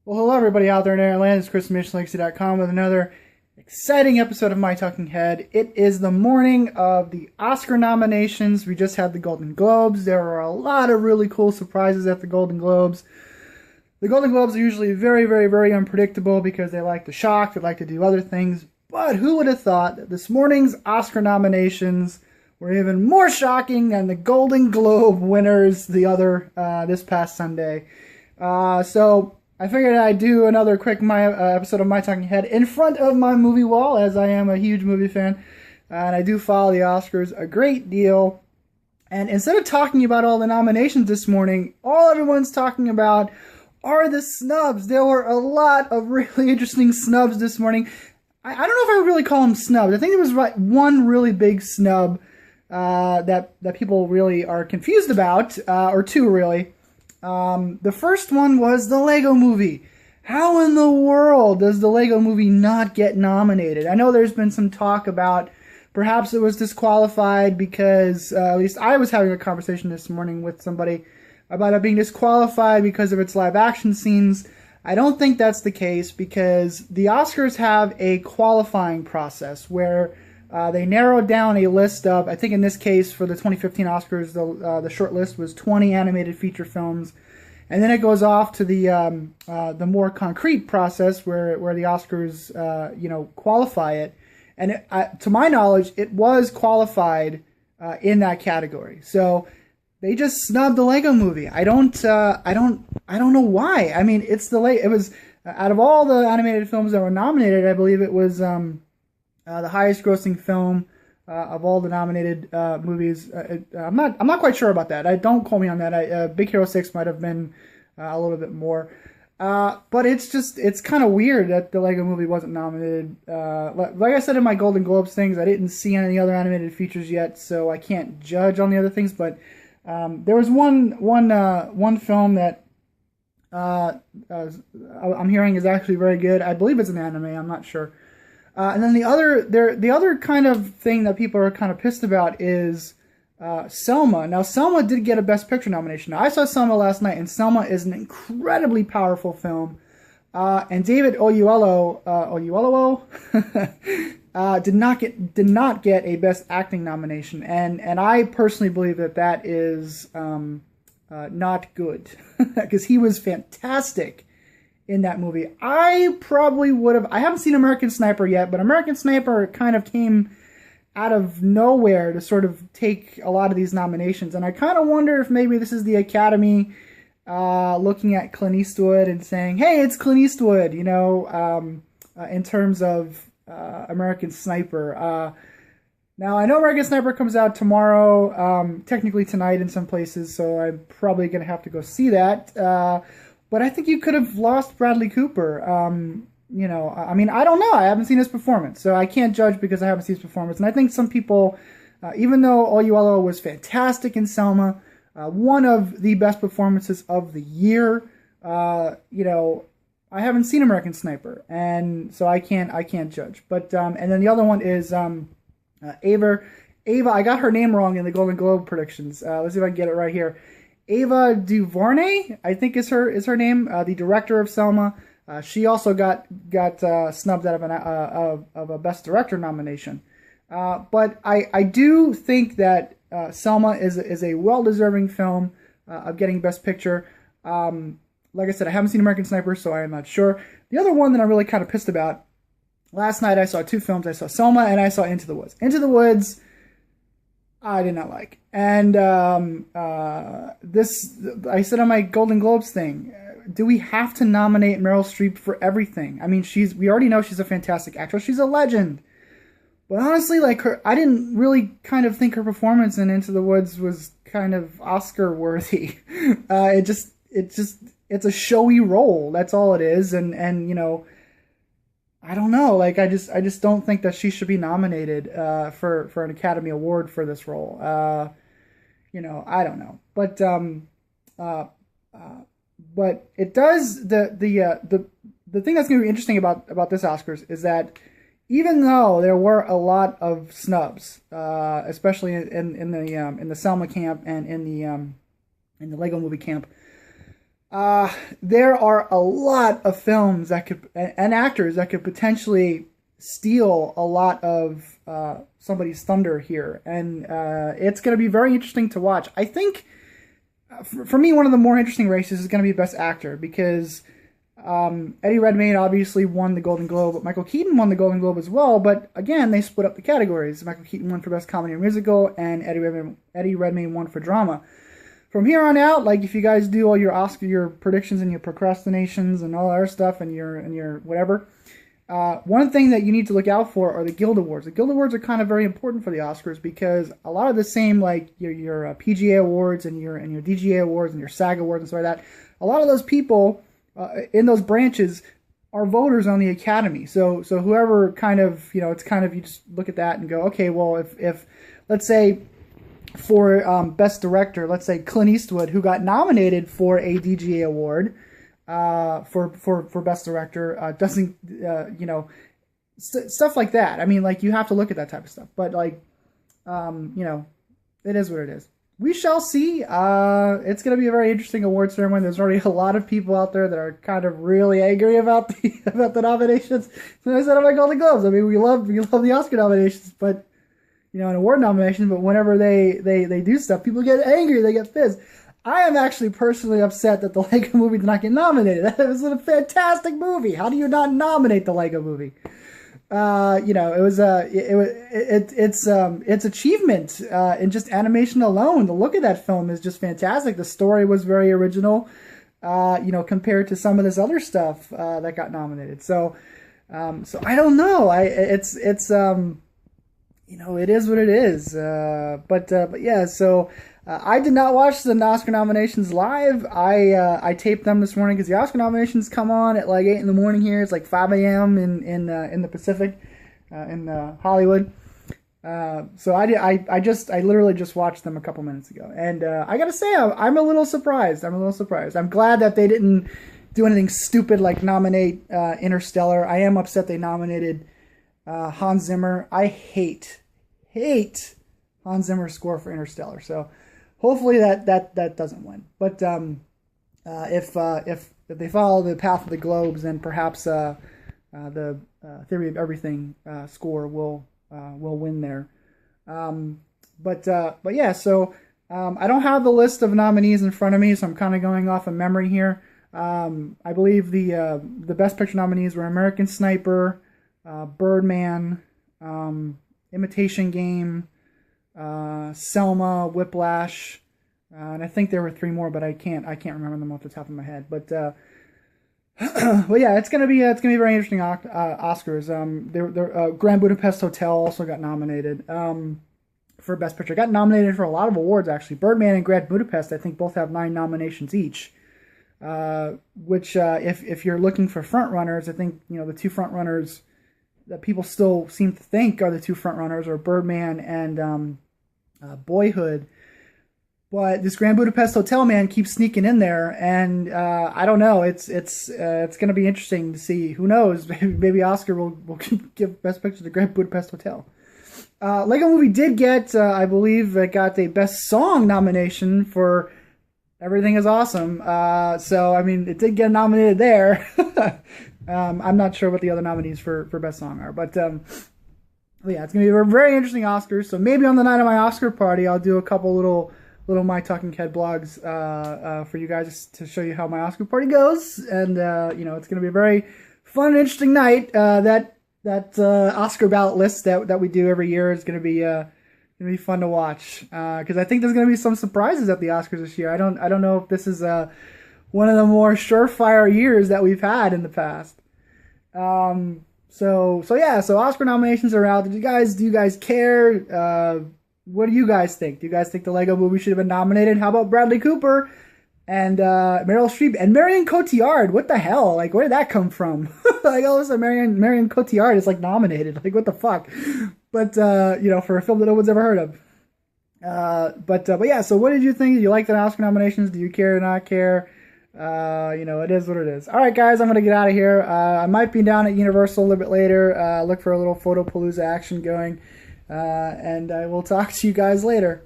Well, hello everybody out there in Airland. It's Chris from MissionLegacy.com with another exciting episode of My Talking Head. It is the morning of the Oscar nominations. We just had the Golden Globes. There are a lot of really cool surprises at the Golden Globes. The Golden Globes are usually very, very, very unpredictable because they like to shock, they like to do other things. But who would have thought that this morning's Oscar nominations were even more shocking than the Golden Globe winners this past Sunday. So I figured I'd do another quick episode of My Talking Head in front of my movie wall, as I am a huge movie fan, and I do follow the Oscars a great deal. And instead of talking about all the nominations this morning, all everyone's talking about are the snubs. There were a lot of really interesting snubs this morning. I don't know if I would really call them snubs. I think there was one really big snub that people really are confused about, or two really. The first one was the Lego Movie. How in the world does the Lego Movie not get nominated? I know there's been some talk about perhaps it was disqualified because, at least I was having a conversation this morning with somebody about it being disqualified because of its live action scenes. I don't think that's the case because the Oscars have a qualifying process where they narrowed down a list of, I think in this case for the 2015 Oscars, the short list was 20 animated feature films. And then it goes off to the more concrete process where the Oscars, qualify it. And to my knowledge, it was qualified in that category. So they just snubbed the Lego Movie. I don't know why. I mean, it was out of all the animated films that were nominated, I believe it was the highest grossing film of all the nominated movies. I'm not quite sure about that. Don't quote me on that. Big Hero 6 might have been a little bit more. But it's kind of weird that the Lego Movie wasn't nominated. Like I said in my Golden Globes things, I didn't see any other animated features yet, so I can't judge on the other things. But there was one film that I'm hearing is actually very good. I believe it's an anime. I'm not sure. And then the other kind of thing that people are kind of pissed about is Selma. Now, Selma did get a Best Picture nomination. Now, I saw Selma last night, and Selma is an incredibly powerful film. And David Oyelowo did not get a Best Acting nomination, and I personally believe that is not good because he was fantastic in that movie. I probably would have. I haven't seen American Sniper yet, but American Sniper kind of came out of nowhere to sort of take a lot of these nominations, and I kind of wonder if maybe this is the Academy looking at Clint Eastwood and saying, "Hey, it's Clint Eastwood," in terms of American Sniper. Now, I know American Sniper comes out tomorrow, technically tonight in some places, so I'm probably going to have to go see that. But I think you could have lost Bradley Cooper. I mean, I don't know. I haven't seen his performance, so I can't judge because I haven't seen his performance. And I think some people, even though Oyelowo was fantastic in Selma, one of the best performances of the year, I haven't seen American Sniper, and so I can't judge. But and then the other one is Ava. I got her name wrong in the Golden Globe predictions. Let's see if I can get it right here. Ava DuVernay, I think is her name, the director of Selma. She also got snubbed out of a Best Director nomination. But I do think that Selma is a well-deserving film of getting Best Picture. Like I said, I haven't seen American Sniper, so I am not sure. The other one that I'm really kind of pissed about, last night I saw two films. I saw Selma and I saw Into the Woods. Into the Woods, I did not like. And this, I said on my Golden Globes thing, do we have to nominate Meryl Streep for everything? I mean, we already know she's a fantastic actress. She's a legend. But honestly, I didn't really kind of think her performance in Into the Woods was kind of Oscar worthy. It's a showy role. That's all it is. And I don't know. I just don't think that she should be nominated for an Academy Award for this role. I don't know. But it does the thing that's going to be interesting about this Oscars is that even though there were a lot of snubs, especially in the Selma camp and in the Lego Movie camp, There are a lot of films that could and actors that could potentially steal a lot of somebody's thunder here, and it's going to be very interesting to watch. I think for me, one of the more interesting races is going to be Best Actor because Eddie Redmayne obviously won the Golden Globe, but Michael Keaton won the Golden Globe as well. But again, they split up the categories. Michael Keaton won for Best Comedy or Musical, and Eddie Redmayne won for Drama. From here on out, like if you guys do all your Oscar, your predictions and your procrastinations and all that other stuff, and your whatever, one thing that you need to look out for are the Guild Awards. The Guild Awards are kind of very important for the Oscars because a lot of the same, like your PGA awards and your DGA awards and your SAG awards and stuff like that, a lot of those people in those branches are voters on the Academy. So whoever kind of, it's kind of, you just look at that and go, okay, well, if let's say for Best Director, let's say Clint Eastwood, who got nominated for a DGA award for Best Director, doesn't, stuff like that. I mean, like, you have to look at that type of stuff. But, like, it is what it is. We shall see. It's going to be a very interesting award ceremony. There's already a lot of people out there that are kind of really angry about the nominations. So I said, I'm like, Golden Globes. I mean, we love the Oscar nominations, but an award nomination, but whenever they do stuff, people get angry, they get pissed. I am actually personally upset that the Lego Movie did not get nominated. That was a fantastic movie. How do you not nominate the Lego Movie? Its achievement in just animation alone. The look of that film is just fantastic. The story was very original, compared to some of this other stuff that got nominated. So I don't know. It is what it is. But yeah, so I did not watch the Oscar nominations live. I taped them this morning because the Oscar nominations come on at like 8 in the morning here. It's like 5 a.m. in the Pacific, in Hollywood. So I literally just watched them a couple minutes ago, and I gotta say I'm a little surprised. I'm glad that they didn't do anything stupid like nominate Interstellar. I am upset they nominated Hans Zimmer. I hate Hans Zimmer's score for Interstellar. So hopefully that doesn't win. But if they follow the path of the globes, then perhaps the Theory of Everything score will win there. But yeah. So I don't have the list of nominees in front of me, so I'm kind of going off of memory here. I believe the Best Picture nominees were American Sniper, Birdman, Imitation Game, Selma, Whiplash, and I think there were 3 more, but I can't remember them off the top of my head. But well, yeah, it's gonna be very interesting Oscars. Grand Budapest Hotel also got nominated for Best Picture. Got nominated for a lot of awards actually. Birdman and Grand Budapest, I think, both have 9 nominations each. Which if you're looking for front runners, I think the 2 front runners that people still seem to think are the 2 front runners are Birdman and Boyhood. But this Grand Budapest Hotel, man, keeps sneaking in there, and I don't know. It's going to be interesting to see. Who knows? Maybe Oscar will give Best Picture to Grand Budapest Hotel. Lego Movie did get, I believe, it got a Best Song nomination for Everything Is Awesome. So I mean, it did get nominated there. I'm not sure what the other nominees for Best Song are, but yeah, it's gonna be a very interesting Oscars. So maybe on the night of my Oscar party, I'll do a couple little My Talking Head blogs for you guys to show you how my Oscar party goes, and it's gonna be a very fun and interesting night. That Oscar ballot list that we do every year is gonna be fun to watch because I think there's gonna be some surprises at the Oscars this year. I don't know if this is one of the more surefire years that we've had in the past. So Oscar nominations are out. Do you guys care? What do you guys think? Do you guys think the Lego Movie should have been nominated? How about Bradley Cooper and Meryl Streep and Marion Cotillard? What the hell? Like, where did that come from? Like, all of a sudden Marion Cotillard is like nominated. Like, what the fuck? But for a film that no one's ever heard of. But yeah. So, what did you think? Did you like the Oscar nominations? Do you care or not care? It is what it is. All right, guys, I'm gonna get out of here. I might be down at Universal a little bit later. Look for a little Photopalooza action going, and I will talk to you guys later.